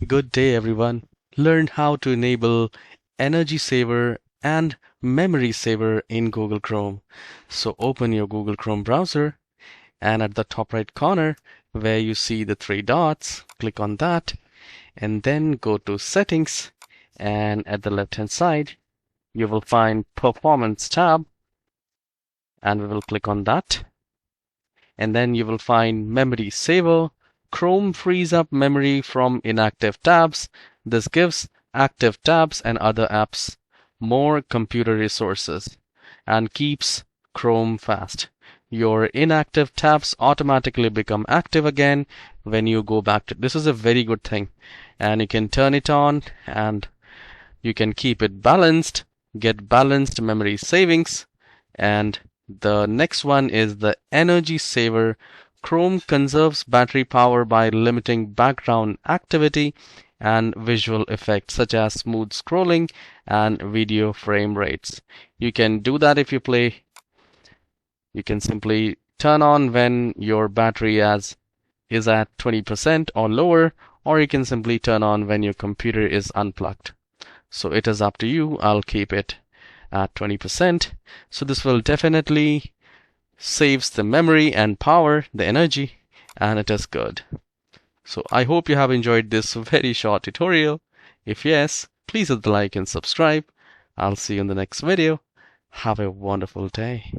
Good day, everyone. Learn how to enable Energy Saver and Memory Saver in Google Chrome. So open your Google Chrome browser, and at the top right corner where you see the three dots, click on that, and then go to Settings, and at the left hand side you will find Performance tab, and we will click on that, and then you will find Memory Saver. Chrome frees up memory from inactive tabs. This gives active tabs and other apps more computer resources and keeps Chrome fast. Your inactive tabs automatically become active again when you go back to. This is a very good thing, and you can turn it on and you can keep it balanced, get balanced memory savings. And the next one is the Energy Saver. Chrome conserves battery power by limiting background activity and visual effects such as smooth scrolling and video frame rates. You can do that if you play. You can simply turn on when your battery is at 20% or lower, or you can simply turn on when your computer is unplugged. So it is up to you. I'll keep it at 20%. So this will definitely saves the memory and power, the energy, and it is good. So I hope you have enjoyed this very short tutorial. If yes, please hit the like and subscribe. I'll see you in the next video. Have a wonderful day.